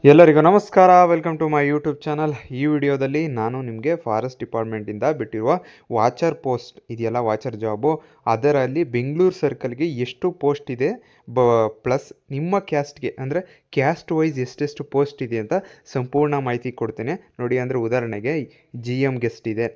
ಎಲ್ಲರಿಗೂ ನಮಸ್ಕಾರ. Welcome to my YouTube channel. ಈ ವಿಡಿಯೋದಲ್ಲಿ ನಾನು ನಿಮಗೆ ಫಾರೆಸ್ಟ್ ಡಿಪಾರ್ಟ್ಮೆಂಟಿಂದ ಬಿಟ್ಟಿರುವ ವಾಚರ್ ಪೋಸ್ಟ್ ಇದೆಯಲ್ಲ, ವಾಚರ್ ಜಾಬು, ಅದರಲ್ಲಿ ಬೆಂಗಳೂರು ಸರ್ಕಲ್ಗೆ ಎಷ್ಟು ಪೋಸ್ಟ್ ಇದೆ ಪ್ಲಸ್ ನಿಮ್ಮ ಕ್ಯಾಸ್ಟ್ಗೆ ಅಂದರೆ ಕ್ಯಾಸ್ಟ್ ವೈಸ್ ಎಷ್ಟೆಷ್ಟು ಪೋಸ್ಟ್ ಇದೆ ಅಂತ ಸಂಪೂರ್ಣ ಮಾಹಿತಿ ಕೊಡ್ತೇನೆ ನೋಡಿ. ಅಂದರೆ ಉದಾಹರಣೆಗೆ GMಗೆ ಎಷ್ಟಿದೆ,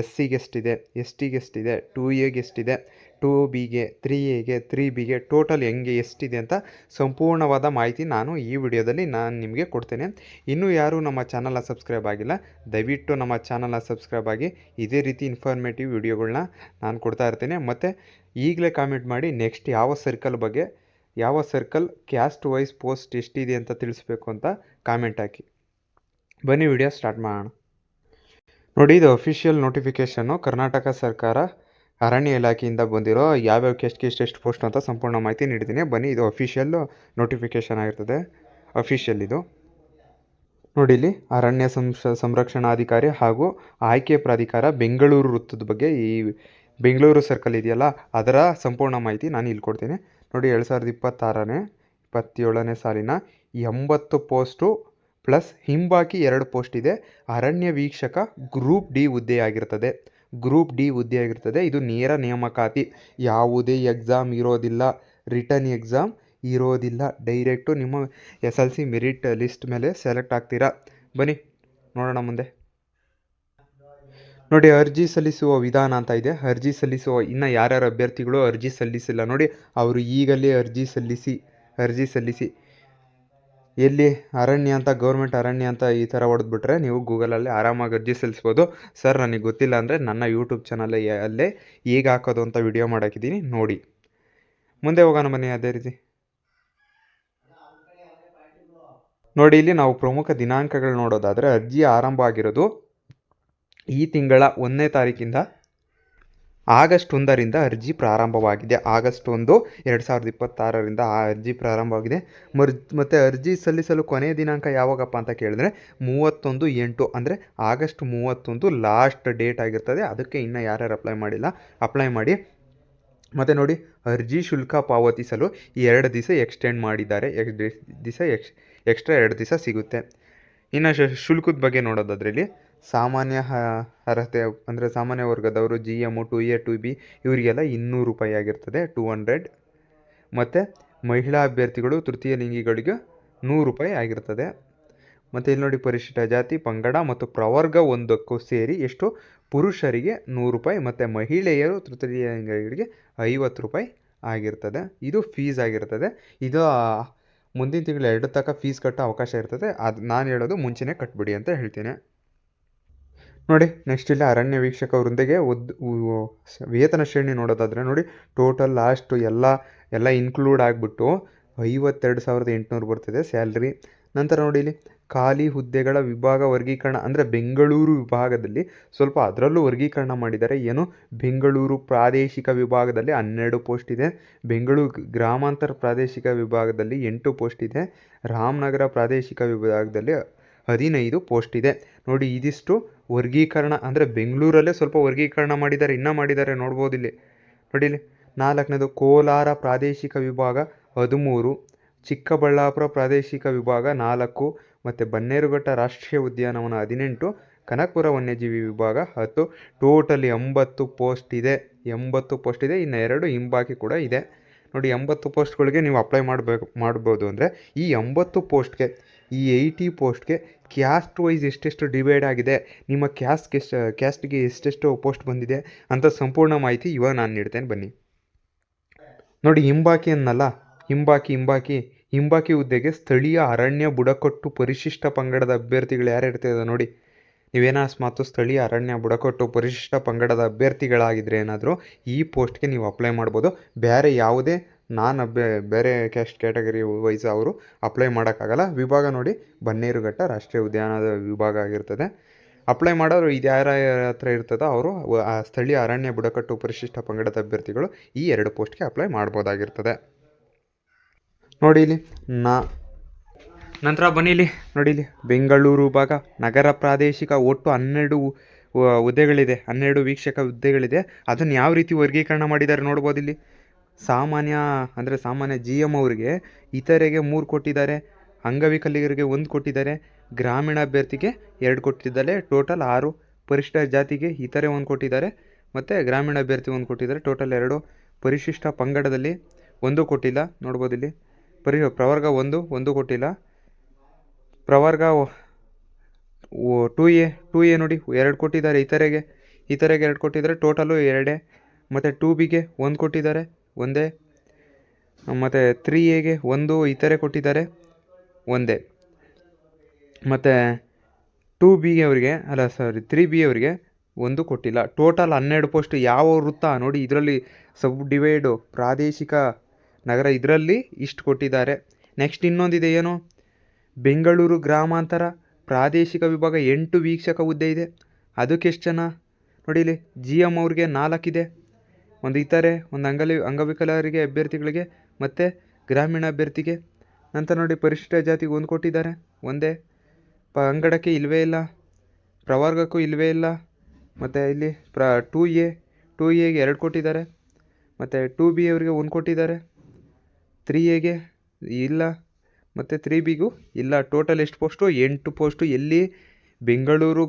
SCಗೆ ಎಷ್ಟಿದೆ, STಗೆ ಎಷ್ಟಿದೆ, 2Aಗೆ ಎಷ್ಟಿದೆ, 2Bಗೆ, 3Aಗೆ, 3Bಗೆ ಟೋಟಲ್ ಹೆಂಗೆ ಎಷ್ಟಿದೆ ಅಂತ ಸಂಪೂರ್ಣವಾದ ಮಾಹಿತಿ ನಾನು ಈ ವಿಡಿಯೋದಲ್ಲಿ ನಿಮಗೆ ಕೊಡ್ತೇನೆ. ಇನ್ನೂ ಯಾರು ನಮ್ಮ ಚಾನಲ್ನ ಸಬ್ಸ್ಕ್ರೈಬ್ ಆಗಿಲ್ಲ, ದಯವಿಟ್ಟು ನಮ್ಮ ಚಾನಲ್ನ ಸಬ್ಸ್ಕ್ರೈಬ್ ಆಗಿ. ಇದೇ ರೀತಿ ಇನ್ಫಾರ್ಮೇಟಿವ್ ವಿಡಿಯೋಗಳನ್ನ ನಾನು ಕೊಡ್ತಾ ಇರ್ತೇನೆ. ಮತ್ತು ಈಗಲೇ ಕಾಮೆಂಟ್ ಮಾಡಿ ನೆಕ್ಸ್ಟ್ ಯಾವ ಸರ್ಕಲ್ ಕ್ಯಾಸ್ಟ್ ವೈಸ್ ಪೋಸ್ಟ್ ಎಷ್ಟಿದೆ ಅಂತ ತಿಳಿಸ್ಬೇಕು ಅಂತ ಕಾಮೆಂಟ್ ಹಾಕಿ. ಬನ್ನಿ ವಿಡಿಯೋ ಸ್ಟಾರ್ಟ್ ಮಾಡೋಣ. ನೋಡಿ, ಇದು ಅಫಿಷಿಯಲ್ ನೋಟಿಫಿಕೇಷನ್ನು. ಕರ್ನಾಟಕ ಸರ್ಕಾರ ಅರಣ್ಯ ಇಲಾಖೆಯಿಂದ ಬಂದಿರೋ ಯಾವ್ಯಾವ ಕ್ಯಾಸ್ಟ್ಗೆ ಎಷ್ಟೆಷ್ಟು ಪೋಸ್ಟ್ ಅಂತ ಸಂಪೂರ್ಣ ಮಾಹಿತಿ ನೀಡಿದ್ದೀನಿ. ಬನ್ನಿ, ಇದು ಅಫಿಷಿಯಲ್ ನೋಟಿಫಿಕೇಷನ್ ಆಗಿರ್ತದೆ. ಅಫಿಷಿಯಲ್ ಇದು ನೋಡಿ. ಇಲ್ಲಿ ಅರಣ್ಯ ಸಂರಕ್ಷಣಾಧಿಕಾರಿ ಹಾಗೂ ಆಯ್ಕೆ ಪ್ರಾಧಿಕಾರ ಬೆಂಗಳೂರು ವೃತ್ತದ ಬಗ್ಗೆ, ಈ ಬೆಂಗಳೂರು ಸರ್ಕಲ್ ಇದೆಯಲ್ಲ ಅದರ ಸಂಪೂರ್ಣ ಮಾಹಿತಿ ನಾನು ಇಲ್ಲಿ ಕೊಡ್ತೀನಿ ನೋಡಿ. 2026-27ನೇ ಸಾಲಿನ 80 ಪೋಸ್ಟು ಪ್ಲಸ್ ಹಿಂಬಾಕಿ 2 ಪೋಸ್ಟ್ ಇದೆ. ಅರಣ್ಯ ವೀಕ್ಷಕ ಗ್ರೂಪ್ ಡಿ ಹುದ್ದೆ ಆಗಿರ್ತದೆ. ಇದು ನೇರ ನೇಮಕಾತಿ, ಯಾವುದೇ ಎಕ್ಸಾಮ್ ಇರೋದಿಲ್ಲ, ರಿಟರ್ನ್ ಎಕ್ಸಾಮ್ ಇರೋದಿಲ್ಲ. ಡೈರೆಕ್ಟು ನಿಮ್ಮ SLC ಮೆರಿಟ್ ಲಿಸ್ಟ್ ಮೇಲೆ ಸೆಲೆಕ್ಟ್ ಆಗ್ತೀರಾ. ಬನ್ನಿ ನೋಡೋಣ ಮುಂದೆ. ನೋಡಿ, ಅರ್ಜಿ ಸಲ್ಲಿಸುವ ವಿಧಾನ ಅಂತ ಇದೆ. ಇನ್ನು ಯಾರ್ಯಾರು ಅಭ್ಯರ್ಥಿಗಳು ಅರ್ಜಿ ಸಲ್ಲಿಸಿಲ್ಲ ನೋಡಿ, ಅವರು ಈಗಲೇ ಅರ್ಜಿ ಸಲ್ಲಿಸಿ. ಎಲ್ಲಿ ಅರಣ್ಯ ಅಂತ, ಗೌರ್ಮೆಂಟ್ ಅರಣ್ಯ ಅಂತ ಈ ಥರ ಹೊಡೆದ್ಬಿಟ್ರೆ ನೀವು ಗೂಗಲಲ್ಲಿ ಆರಾಮಾಗಿ ಅರ್ಜಿ ಸಲ್ಲಿಸ್ಬೋದು. ಸರ್ ನನಗೆ ಗೊತ್ತಿಲ್ಲ ಅಂದರೆ ನನ್ನ ಯೂಟ್ಯೂಬ್ ಚಾನಲಲ್ಲೇ ಹೇಗೆ ಹಾಕೋದು ಅಂತ ವಿಡಿಯೋ ಮಾಡಾಕಿದ್ದೀನಿ ನೋಡಿ. ಮುಂದೆ ಹೋಗೋಣ ಬನ್ನಿ. ಅದೇ ರೀತಿ ನೋಡಿ, ಇಲ್ಲಿ ನಾವು ಪ್ರಮುಖ ದಿನಾಂಕಗಳು ನೋಡೋದಾದರೆ, ಅರ್ಜಿ ಆರಂಭ ಆಗಿರೋದು ಈ ತಿಂಗಳ 1ನೇ ತಾರೀಕಿಂದ ಆಗಸ್ಟ್ 1ರಿಂದ ಅರ್ಜಿ ಪ್ರಾರಂಭವಾಗಿದೆ. ಆಗಸ್ಟ್ 1, 2026ರಿಂದ ಆ ಅರ್ಜಿ ಪ್ರಾರಂಭವಾಗಿದೆ. ಮತ್ತು ಅರ್ಜಿ ಸಲ್ಲಿಸಲು ಕೊನೆಯ ದಿನಾಂಕ ಯಾವಾಗಪ್ಪ ಅಂತ ಕೇಳಿದ್ರೆ 31/8 ಅಂದರೆ ಆಗಸ್ಟ್ 31 ಲಾಸ್ಟ್ ಡೇಟ್ ಆಗಿರ್ತದೆ. ಅದಕ್ಕೆ ಇನ್ನೂ ಯಾರ್ಯಾರು ಅಪ್ಲೈ ಮಾಡಿಲ್ಲ ಅಪ್ಲೈ ಮಾಡಿ. ಮತ್ತು ನೋಡಿ, ಅರ್ಜಿ ಶುಲ್ಕ ಪಾವತಿಸಲು 2 ದಿವಸ ಎಕ್ಸ್ಟೆಂಡ್ ಮಾಡಿದ್ದಾರೆ. ಎಕ್ಸ್ಟ್ರಾ 2 ದಿವಸ ಸಿಗುತ್ತೆ. ಇನ್ನು ಶುಲ್ಕದ ಬಗ್ಗೆ ನೋಡೋದಾದ್ರೆ, ಇಲ್ಲಿ ಸಾಮಾನ್ಯ ಅರ್ಹತೆ ಅಂದರೆ ಸಾಮಾನ್ಯ ವರ್ಗದವರು GM, 2A, 2B ಇವರಿಗೆಲ್ಲ 200 ರೂಪಾಯಿ ಆಗಿರ್ತದೆ, 200. ಮತ್ತು ಮಹಿಳಾ ಅಭ್ಯರ್ಥಿಗಳು ತೃತೀಯ ಲಿಂಗಿಗಳಿಗೆ 100 ರೂಪಾಯಿ ಆಗಿರ್ತದೆ. ಮತ್ತು ಇಲ್ಲಿ ನೋಡಿ, ಪರಿಶಿಷ್ಟ ಜಾತಿ, ಪಂಗಡ ಮತ್ತು ಪ್ರವರ್ಗ ಒಂದಕ್ಕೂ ಸೇರಿ ಎಷ್ಟು ಪುರುಷರಿಗೆ 100 ರೂಪಾಯಿ ಮತ್ತು ಮಹಿಳೆಯರು ತೃತೀಯ ಲಿಂಗಿಗಳಿಗೆ 50 ರೂಪಾಯಿ ಆಗಿರ್ತದೆ. ಇದು ಫೀಸ್ ಆಗಿರ್ತದೆ. ಇದು ಮುಂದಿನ ತಿಂಗಳು 2 ತನಕ ಫೀಸ್ ಕಟ್ಟೋ ಅವಕಾಶ ಇರ್ತದೆ. ಅದು ನಾನು ಹೇಳೋದು ಮುಂಚೆನೇ ಕಟ್ಬಿಡಿ ಅಂತ ಹೇಳ್ತೀನಿ ನೋಡಿ. ನೆಕ್ಸ್ಟ್ ಇಲ್ಲಿ ಅರಣ್ಯ ವೀಕ್ಷಕ ವೃಂದೆಗೆ ವೇತನ ಶ್ರೇಣಿ ನೋಡೋದಾದರೆ ನೋಡಿ, ಟೋಟಲ್ ಲಾಸ್ಟ್ ಎಲ್ಲ ಇನ್ಕ್ಲೂಡ್ ಆಗಿಬಿಟ್ಟು 52,800 ಬರ್ತದೆ ಸ್ಯಾಲ್ರಿ. ನಂತರ ನೋಡಿ, ಇಲ್ಲಿ ಖಾಲಿ ಹುದ್ದೆಗಳ ವಿಭಾಗ ವರ್ಗೀಕರಣ ಅಂದರೆ ಬೆಂಗಳೂರು ವಿಭಾಗದಲ್ಲಿ ಸ್ವಲ್ಪ ಅದರಲ್ಲೂ ವರ್ಗೀಕರಣ ಮಾಡಿದ್ದಾರೆ. ಬೆಂಗಳೂರು ಪ್ರಾದೇಶಿಕ ವಿಭಾಗದಲ್ಲಿ 12 ಪೋಸ್ಟ್ ಇದೆ, ಬೆಂಗಳೂರು ಗ್ರಾಮಾಂತರ ಪ್ರಾದೇಶಿಕ ವಿಭಾಗದಲ್ಲಿ 8 ಪೋಸ್ಟ್ ಇದೆ, ರಾಮನಗರ ಪ್ರಾದೇಶಿಕ ವಿಭಾಗದಲ್ಲಿ 15 ಪೋಸ್ಟ್ ಇದೆ ನೋಡಿ. ಇದಿಷ್ಟು ವರ್ಗೀಕರಣ ಅಂದರೆ ಬೆಂಗಳೂರಲ್ಲೇ ಸ್ವಲ್ಪ ವರ್ಗೀಕರಣ ಮಾಡಿದ್ದಾರೆ ನೋಡ್ಬೋದು ಇಲ್ಲಿ ನೋಡಿ. ಇಲ್ಲಿ 4ನೇದು ಕೋಲಾರ ಪ್ರಾದೇಶಿಕ ವಿಭಾಗ 13, ಚಿಕ್ಕಬಳ್ಳಾಪುರ ಪ್ರಾದೇಶಿಕ ವಿಭಾಗ 4 ಮತ್ತು ಬನ್ನೇರುಘಟ್ಟ ರಾಷ್ಟ್ರೀಯ ಉದ್ಯಾನವನ 18, ಕನಕಪುರ ವನ್ಯಜೀವಿ ವಿಭಾಗ 10. ಟೋಟಲಿ 80 ಪೋಸ್ಟ್ ಇದೆ. ಇನ್ನು 2 ಹಿಂಬಾಕಿ ಕೂಡ ಇದೆ ನೋಡಿ. 80 ಪೋಸ್ಟ್ಗಳಿಗೆ ನೀವು ಅಪ್ಲೈ ಮಾಡ್ಬೋದು. ಅಂದರೆ ಈ 80 ಪೋಸ್ಟ್ಗೆ, ಈ 80 ಪೋಸ್ಟ್ಗೆ ಕ್ಯಾಸ್ಟ್ ವೈಸ್ ಎಷ್ಟೆಷ್ಟು ಡಿವೈಡ್ ಆಗಿದೆ, ನಿಮ್ಮ ಕ್ಯಾಸ್ಟ್ಗೆ ಎಷ್ಟೆಷ್ಟು ಪೋಸ್ಟ್ ಬಂದಿದೆ ಅಂತ ಸಂಪೂರ್ಣ ಮಾಹಿತಿ ಇವಾಗ ನಾನು ನೀಡ್ತೇನೆ ಬನ್ನಿ ನೋಡಿ. ಹಿಂಬಾಕಿ ಹುದ್ದೆಗೆ ಸ್ಥಳೀಯ ಅರಣ್ಯ ಬುಡಕಟ್ಟು ಪರಿಶಿಷ್ಟ ಪಂಗಡದ ಅಭ್ಯರ್ಥಿಗಳು ಯಾರು ಇರ್ತಿದೆ ನೋಡಿ. ನೀವೇನಾಸ್ಮಾತು ಸ್ಥಳೀಯ ಅರಣ್ಯ ಬುಡಕಟ್ಟು ಪರಿಶಿಷ್ಟ ಪಂಗಡದ ಅಭ್ಯರ್ಥಿಗಳಾಗಿದ್ದರೆ ಏನಾದರೂ ಈ ಪೋಸ್ಟ್ಗೆ ನೀವು ಅಪ್ಲೈ ಮಾಡ್ಬೋದು. ಬೇರೆ ಯಾವುದೇ ಬೇರೆ ಕ್ಯಾಟಗರಿ ವೈಸ್ ಅವರು ಅಪ್ಲೈ ಮಾಡೋಕ್ಕಾಗಲ್ಲ. ವಿಭಾಗ ನೋಡಿ, ಬನ್ನೇರುಘಟ್ಟ ರಾಷ್ಟ್ರೀಯ ಉದ್ಯಾನದ ವಿಭಾಗ ಆಗಿರ್ತದೆ. ಅಪ್ಲೈ ಮಾಡೋರು ಇದು ಯಾರ ಹತ್ರ ಇರ್ತದೋ ಅವರು ಸ್ಥಳೀಯ ಅರಣ್ಯ ಬುಡಕಟ್ಟು ಪರಿಶಿಷ್ಟ ಪಂಗಡದ ಅಭ್ಯರ್ಥಿಗಳು ಈ 2 ಪೋಸ್ಟ್ಗೆ ಅಪ್ಲೈ ಮಾಡ್ಬೋದಾಗಿರ್ತದೆ ನೋಡಿ. ಇಲ್ಲಿ ನಂತರ ಬನ್ನಿ, ಇಲ್ಲಿ ನೋಡಿ, ಇಲ್ಲಿ ಬೆಂಗಳೂರು ವಿಭಾಗ ನಗರ ಪ್ರಾದೇಶಿಕ ಒಟ್ಟು 12 ಹುದ್ದೆಗಳಿದೆ, 12 ವೀಕ್ಷಕ ಹುದ್ದೆಗಳಿದೆ. ಅದನ್ನು ಯಾವ ರೀತಿ ವರ್ಗೀಕರಣ ಮಾಡಿದ್ದಾರೆ ನೋಡ್ಬೋದು. ಇಲ್ಲಿ ಸಾಮಾನ್ಯ GM ಅವರಿಗೆ ಇತರೆಗೆ 3 ಕೊಟ್ಟಿದ್ದಾರೆ, ಅಂಗವಿಕಲರಿಗೆ 1 ಕೊಟ್ಟಿದ್ದಾರೆ, ಗ್ರಾಮೀಣ ಅಭ್ಯರ್ಥಿಗೆ 2 ಕೊಟ್ಟಿದ್ದಾರೆ, ಟೋಟಲ್ 6. ಪರಿಶಿಷ್ಟ ಜಾತಿಗೆ ಇತರೆ 1 ಕೊಟ್ಟಿದ್ದಾರೆ ಮತ್ತು ಗ್ರಾಮೀಣ ಅಭ್ಯರ್ಥಿ 1 ಕೊಟ್ಟಿದ್ದಾರೆ, ಟೋಟಲ್ 2. ಪರಿಶಿಷ್ಟ ಪಂಗಡದಲ್ಲಿ 1 ಕೊಟ್ಟಿಲ್ಲ, ನೋಡ್ಬೋದು ಇಲ್ಲಿ. ಪ್ರವರ್ಗ 1 ಕೊಟ್ಟಿಲ್ಲ. ಪ್ರವರ್ಗ 2A ನೋಡಿ 2 ಕೊಟ್ಟಿದ್ದಾರೆ, ಇತರೆಗೆ 2 ಕೊಟ್ಟಿದ್ದಾರೆ, ಟೋಟಲು 2. ಮತ್ತು 2Bಗೆ 1 ಕೊಟ್ಟಿದ್ದಾರೆ, 1. ಮತ್ತು 3Aಗೆ 1 ಇತರೆ ಕೊಟ್ಟಿದ್ದಾರೆ, 1. ಮತ್ತು 3B ಅವರಿಗೆ 1 ಕೊಟ್ಟಿಲ್ಲ. Total 12 post. ಯಾವ ವೃತ್ತ ನೋಡಿ, ಇದರಲ್ಲಿ ಸಬ್ ಡಿವೈಡು ಪ್ರಾದೇಶಿಕ ನಗರ, ಇದರಲ್ಲಿ ಇಷ್ಟು ಕೊಟ್ಟಿದ್ದಾರೆ. ನೆಕ್ಸ್ಟ್ ಇನ್ನೊಂದಿದೆ, ಏನು, ಬೆಂಗಳೂರು ಗ್ರಾಮಾಂತರ ಪ್ರಾದೇಶಿಕ ವಿಭಾಗ 8 ವೀಕ್ಷಕ ಹುದ್ದೆ ಇದೆ. ಅದಕ್ಕೆ ಎಷ್ಟು ಜನ ನೋಡಿ ಇಲ್ಲಿ. GM ಅವ್ರಿಗೆ 4 ಇದೆ, 1 ಇತರೆ, 1 ಅಂಗವಿಕಲರಿಗೆ ಅಭ್ಯರ್ಥಿಗಳಿಗೆ ಮತ್ತು ಗ್ರಾಮೀಣ ಅಭ್ಯರ್ಥಿಗೆ. ನಂತರ ನೋಡಿ ಪರಿಶಿಷ್ಟ ಜಾತಿಗೆ 1 ಕೊಟ್ಟಿದ್ದಾರೆ, 1. ಪಂಗಡಕ್ಕೆ ಇಲ್ಲವೇ ಇಲ್ಲ, ಪ್ರವರ್ಗಕ್ಕೂ ಇಲ್ಲವೇ ಇಲ್ಲ. ಮತ್ತು ಇಲ್ಲಿ 2Aಗೆ 2 ಕೊಟ್ಟಿದ್ದಾರೆ, ಮತ್ತು 2B ಅವರಿಗೆ 1 ಕೊಟ್ಟಿದ್ದಾರೆ, 3Aಗೆ ಇಲ್ಲ ಮತ್ತು 3Bಗೂ ಇಲ್ಲ. ಟೋಟಲ್ ಎಷ್ಟು ಪೋಸ್ಟು? 8 ಪೋಸ್ಟು. ಎಲ್ಲಿ? ಬೆಂಗಳೂರು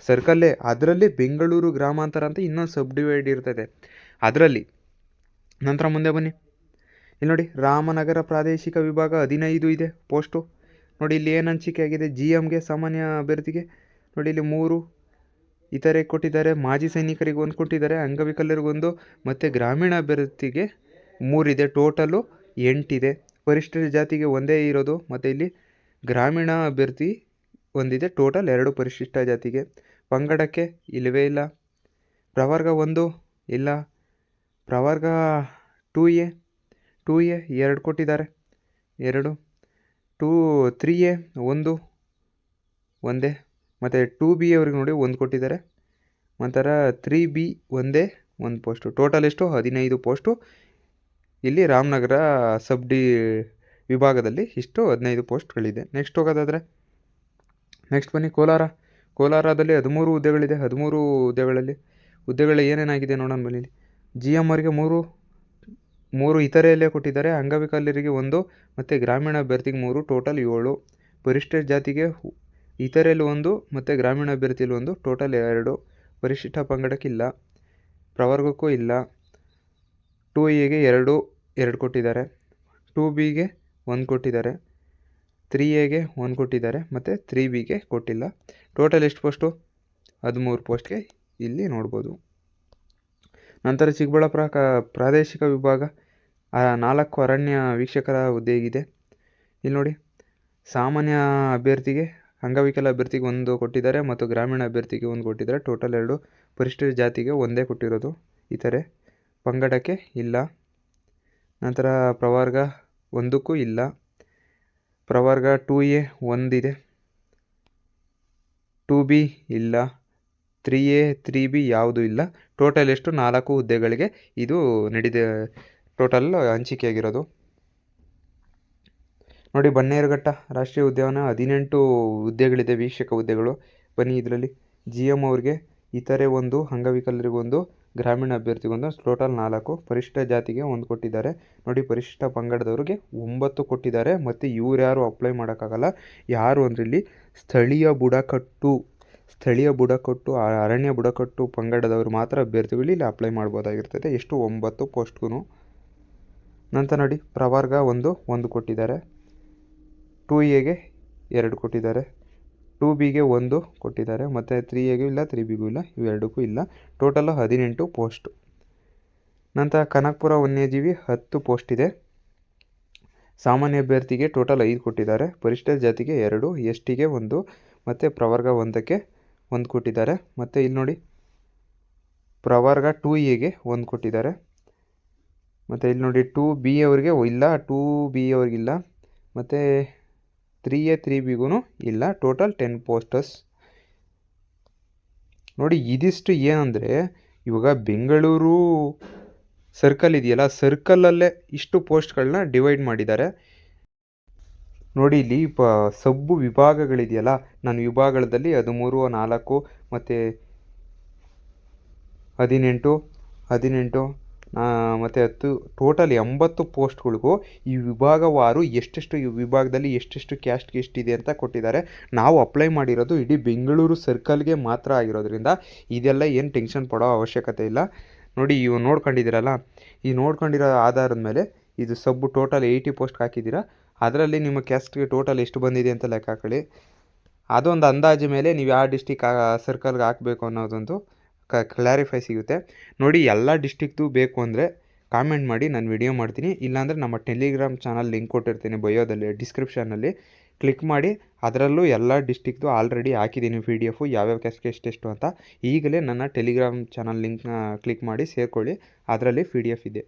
ಸರ್ಕಲ್ಲೇ, ಅದರಲ್ಲಿ ಬೆಂಗಳೂರು ಗ್ರಾಮಾಂತರ ಅಂತ ಇನ್ನೊಂದು ಸಬ್ ಡಿವೈಡ್ ಇರ್ತದೆ ಅದರಲ್ಲಿ. ನಂತರ ಮುಂದೆ ಬನ್ನಿ, ಇಲ್ಲಿ ನೋಡಿ ರಾಮನಗರ ಪ್ರಾದೇಶಿಕ ವಿಭಾಗ 15 ಇದೆ ಪೋಸ್ಟು. ನೋಡಿ ಇಲ್ಲಿ ಏನು ಹಂಚಿಕೆ ಆಗಿದೆ. GMಗೆ ಸಾಮಾನ್ಯ ಅಭ್ಯರ್ಥಿಗೆ ನೋಡಿ ಇಲ್ಲಿ 3 ಇತರೆ ಕೊಟ್ಟಿದ್ದಾರೆ, ಮಾಜಿ ಸೈನಿಕರಿಗೆ 1 ಕೊಟ್ಟಿದ್ದಾರೆ, ಅಂಗವಿಕಲರಿಗೆ 1 ಮತ್ತು ಗ್ರಾಮೀಣ ಅಭ್ಯರ್ಥಿಗೆ 3 ಇದೆ, ಟೋಟಲು 8 ಇದೆ. ಪರಿಶಿಷ್ಟ ಜಾತಿಗೆ 1 ಇರೋದು, ಮತ್ತು ಇಲ್ಲಿ ಗ್ರಾಮೀಣ ಅಭ್ಯರ್ಥಿ 1 ಇದೆ, ಟೋಟಲ್ 2 ಪರಿಶಿಷ್ಟ ಜಾತಿಗೆ. ಪಂಗಡಕ್ಕೆ ಇಲ್ಲವೇ ಇಲ್ಲ. ಪ್ರವರ್ಗ 1 ಇಲ್ಲ. ಪ್ರವರ್ಗ 2A 2 ಕೊಟ್ಟಿದ್ದಾರೆ, 2. 3A 1 ಮತ್ತು 2B ಅವ್ರಿಗೆ ನೋಡಿ 1 ಕೊಟ್ಟಿದ್ದಾರೆ. ನಂತರ 3B 1 ಪೋಸ್ಟು. ಟೋಟಲ್ ಎಷ್ಟು? 15 ಪೋಸ್ಟು. ಇಲ್ಲಿ ರಾಮನಗರ ವಿಭಾಗದಲ್ಲಿ ಇಷ್ಟು 15 ಪೋಸ್ಟ್ಗಳಿದೆ. ನೆಕ್ಸ್ಟ್ ಹೋಗೋದಾದರೆ ನೆಕ್ಸ್ಟ್ ಬನ್ನಿ, ಕೋಲಾರದಲ್ಲಿ 13 ಹುದ್ದೆಗಳಿದೆ. 13 ಹುದ್ದೆಗಳು ಏನೇನಾಗಿದೆ ನೋಡೋಣ ಬನ್ನಿ. GM ಅವರಿಗೆ 3 ಇತರೆಯಲ್ಲೇ ಕೊಟ್ಟಿದ್ದಾರೆ, ಅಂಗವಿಕಲರಿಗೆ 1 ಮತ್ತು ಗ್ರಾಮೀಣ ಅಭ್ಯರ್ಥಿಗೆ 3, ಟೋಟಲ್ 7. ಪರಿಶಿಷ್ಟ ಜಾತಿಗೆ ಇತರೆಯಲ್ಲಿ 1 ಮತ್ತು ಗ್ರಾಮೀಣ ಅಭ್ಯರ್ಥಿಯಲ್ಲಿ 1, ಟೋಟಲ್ 2. ಪರಿಶಿಷ್ಟ ಪಂಗಡಕ್ಕಿಲ್ಲ, ಪ್ರವರ್ಗಕ್ಕೂ ಇಲ್ಲ. 2Aಗೆ 2 ಕೊಟ್ಟಿದ್ದಾರೆ, 2Bಗೆ 1 ಕೊಟ್ಟಿದ್ದಾರೆ, 3Aಗೆ 1 ಕೊಟ್ಟಿದ್ದಾರೆ ಮತ್ತು 3Bಗೆ ಕೊಟ್ಟಿಲ್ಲ. ಟೋಟಲ್ ಎಷ್ಟು ಪೋಸ್ಟು? 13 ಪೋಸ್ಟ್ಗೆ ಇಲ್ಲಿ ನೋಡ್ಬೋದು. ನಂತರ ಚಿಕ್ಕಬಳ್ಳಾಪುರ ಪ್ರಾದೇಶಿಕ ವಿಭಾಗ 4 ಅರಣ್ಯ ವೀಕ್ಷಕರ ಹುದ್ದೆಗಿದೆ. ಇಲ್ಲಿ ನೋಡಿ, ಸಾಮಾನ್ಯ ಅಭ್ಯರ್ಥಿಗೆ ಅಂಗವಿಕಲ ಅಭ್ಯರ್ಥಿಗೆ 1 ಕೊಟ್ಟಿದ್ದಾರೆ ಮತ್ತು ಗ್ರಾಮೀಣ ಅಭ್ಯರ್ಥಿಗೆ 1 ಕೊಟ್ಟಿದ್ದಾರೆ, ಟೋಟಲ್ 2. ಪರಿಶಿಷ್ಟ ಜಾತಿಗೆ 1 ಕೊಟ್ಟಿರೋದು, ಇತರೆ ಪಂಗಡಕ್ಕೆ ಇಲ್ಲ. ನಂತರ ಪ್ರವರ್ಗ 1ಕ್ಕೂ ಇಲ್ಲ. ಪ್ರವರ್ಗ 2A 1 ಇದೆ, 2B ಇಲ್ಲ, 3A 3B ಯಾವುದೂ ಇಲ್ಲ. ಟೋಟಲ್ ಎಷ್ಟು? 4 ಹುದ್ದೆಗಳಿಗೆ ಇದು ಟೋಟಲ್ ಹಂಚಿಕೆಯಾಗಿರೋದು. ನೋಡಿ, ಬನ್ನೇರುಘಟ್ಟ ರಾಷ್ಟ್ರೀಯ ಉದ್ಯಾನವನ 18 ಹುದ್ದೆಗಳಿದೆ, ವೀಕ್ಷಕ ಹುದ್ದೆಗಳು. ಬನ್ನಿ, ಇದರಲ್ಲಿ GM ಅವ್ರಿಗೆ ಇತರೆ 1, ಅಂಗವಿಕಲರಿಗೆ 1, ಗ್ರಾಮೀಣ ಅಭ್ಯರ್ಥಿಗೆ 1, ಟೋಟಲ್ 4. ಪರಿಶಿಷ್ಟ ಜಾತಿಗೆ 1 ಕೊಟ್ಟಿದ್ದಾರೆ. ನೋಡಿ, ಪರಿಶಿಷ್ಟ ಪಂಗಡದವ್ರಿಗೆ 9 ಕೊಟ್ಟಿದ್ದಾರೆ. ಮತ್ತು ಇವ್ರು ಯಾರು ಅಪ್ಲೈ ಮಾಡೋಕ್ಕಾಗಲ್ಲ. ಯಾರು ಅಂದರೆ ಇಲ್ಲಿ ಸ್ಥಳೀಯ ಬುಡಕಟ್ಟು ಅರಣ್ಯ ಬುಡಕಟ್ಟು ಪಂಗಡದವರು ಮಾತ್ರ ಅಭ್ಯರ್ಥಿಗಳು ಇಲ್ಲಿ ಅಪ್ಲೈ ಮಾಡ್ಬೋದಾಗಿರ್ತದೆ. ಎಷ್ಟು? 9 ಪೋಸ್ಟ್ಗೂ. ನಂತರ ನೋಡಿ, ಪ್ರವರ್ಗ 1 ಕೊಟ್ಟಿದ್ದಾರೆ, 2Aಗೆ 2 ಕೊಟ್ಟಿದ್ದಾರೆ, 2Bಗೆ 1 ಕೊಟ್ಟಿದ್ದಾರೆ ಮತ್ತು 3Aಗೂ ಇಲ್ಲ, 3Bಗೂ ಇಲ್ಲ, ಇವೆರಡಕ್ಕೂ ಇಲ್ಲ. Total 18 post. ನಂತರ ಕನಕಪುರ ವನ್ಯಜೀವಿ 10 ಪೋಸ್ಟ್ ಇದೆ. ಸಾಮಾನ್ಯ ಅಭ್ಯರ್ಥಿಗೆ ಟೋಟಲ್ 5 ಕೊಟ್ಟಿದ್ದಾರೆ, ಪರಿಶಿಷ್ಟ ಜಾತಿಗೆ 2, STಗೆ 1 ಮತ್ತು ಪ್ರವರ್ಗ 1ಕ್ಕೆ 1 ಕೊಟ್ಟಿದ್ದಾರೆ. ಮತ್ತು ಇಲ್ಲಿ ನೋಡಿ, ಪ್ರವರ್ಗ 2Aಗೆ 1 ಕೊಟ್ಟಿದ್ದಾರೆ. ಮತ್ತು ಇಲ್ಲಿ ನೋಡಿ 2B ಅವ್ರಿಗೆ ಇಲ್ಲ, 2B ಅವ್ರಿಗಿಲ್ಲ ಮತ್ತು 3A 3Bಗೂ ಇಲ್ಲ. ಟೋಟಲ್ 10 ಪೋಸ್ಟಸ್. ನೋಡಿ, ಇದಿಷ್ಟು ಏನಂದರೆ ಇವಾಗ ಬೆಂಗಳೂರು ಸರ್ಕಲ್ ಇದೆಯಲ್ಲ, ಸರ್ಕಲಲ್ಲೇ ಇಷ್ಟು ಪೋಸ್ಟ್ಗಳನ್ನ ಡಿವೈಡ್ ಮಾಡಿದ್ದಾರೆ. ನೋಡಿ, ಇಲ್ಲಿ ಸಬ್ಬು ವಿಭಾಗಗಳಿದೆಯಲ್ಲ, ನಾನು ವಿಭಾಗದಲ್ಲಿ 13, 4 ಮತ್ತು 18 ಮತ್ತು ಟೋಟಲ್ 80 ಪೋಸ್ಟ್ಗಳಿಗೂ ಈ ವಿಭಾಗವಾರು ಎಷ್ಟೆಷ್ಟು ಈ ವಿಭಾಗದಲ್ಲಿ ಎಷ್ಟೆಷ್ಟು ಕ್ಯಾಸ್ಟ್ಗೆ ಎಷ್ಟಿದೆ ಅಂತ ಕೊಟ್ಟಿದ್ದಾರೆ. ನಾವು ಅಪ್ಲೈ ಮಾಡಿರೋದು ಇಡೀ ಬೆಂಗಳೂರು ಸರ್ಕಲ್ಗೆ ಮಾತ್ರ ಆಗಿರೋದ್ರಿಂದ ಇದೆಲ್ಲ ಏನು ಟೆನ್ಷನ್ ಪಡೋ ಅವಶ್ಯಕತೆ ಇಲ್ಲ. ನೋಡಿ ಇವು ನೋಡ್ಕೊಂಡಿದ್ದೀರಲ್ಲ, ಈ ನೋಡ್ಕೊಂಡಿರೋ ಆಧಾರದ ಮೇಲೆ ಇದು ಸಬ್ಬು ಟೋಟಲ್ 80 ಪೋಸ್ಟ್ಗೆ ಹಾಕಿದ್ದೀರಾ. ಅದರಲ್ಲಿ ನಿಮ್ಮ ಕ್ಯಾಸ್ಟ್ಗೆ ಟೋಟಲ್ ಎಷ್ಟು ಬಂದಿದೆ ಅಂತ ಲೆಕ್ಕ ಹಾಕೊಳ್ಳಿ. ಅದೊಂದು ಅಂದಾಜು ಮೇಲೆ ನೀವು ಯಾವ ಡಿಸ್ಟಿಕ್ ಸರ್ಕಲ್ಗೆ ಹಾಕಬೇಕು ಅನ್ನೋದೊಂದು ಕ್ಲಾರಿಫೈ ಸಿಗುತ್ತೆ. ನೋಡಿ ಎಲ್ಲ ಡಿಸ್ಟಿಕ್ದು ಬೇಕು ಅಂದರೆ ಕಾಮೆಂಟ್ ಮಾಡಿ, ನಾನು ವಿಡಿಯೋ ಮಾಡ್ತೀನಿ. ಇಲ್ಲಾಂದರೆ ನಮ್ಮ ಟೆಲಿಗ್ರಾಮ್ ಚಾನಲ್ ಲಿಂಕ್ ಕೊಟ್ಟಿರ್ತೀನಿ ಬಯೋದಲ್ಲಿ, ಡಿಸ್ಕ್ರಿಪ್ಷನಲ್ಲಿ ಕ್ಲಿಕ್ ಮಾಡಿ. ಅದರಲ್ಲೂ ಎಲ್ಲ ಡಿಸ್ಟಿಕ್ದು ಆಲ್ರೆಡಿ ಹಾಕಿದ್ದೀನಿ PDF, ಯಾವ್ಯಾವ ಕ್ಯಾಸ್ಟ್ಗೆ ಎಷ್ಟೆಷ್ಟು ಅಂತ. ಈಗಲೇ ನನ್ನ ಟೆಲಿಗ್ರಾಮ್ ಚಾನಲ್ ಲಿಂಕ್ನ ಕ್ಲಿಕ್ ಮಾಡಿ ಸೇರಿಕೊಳ್ಳಿ, ಅದರಲ್ಲಿ PDF ಇದೆ.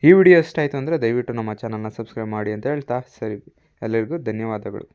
ಈ ವಿಡಿಯೋ ಇಷ್ಟ ಆಯಿತು ಅಂದರೆ ದಯವಿಟ್ಟು ನಮ್ಮ ಚಾನಲ್ನ ಸಬ್ಸ್ಕ್ರೈಬ್ ಮಾಡಿ ಅಂತ ಹೇಳ್ತಾ, ಸರಿ, ಎಲ್ಲರಿಗೂ ಧನ್ಯವಾದಗಳು.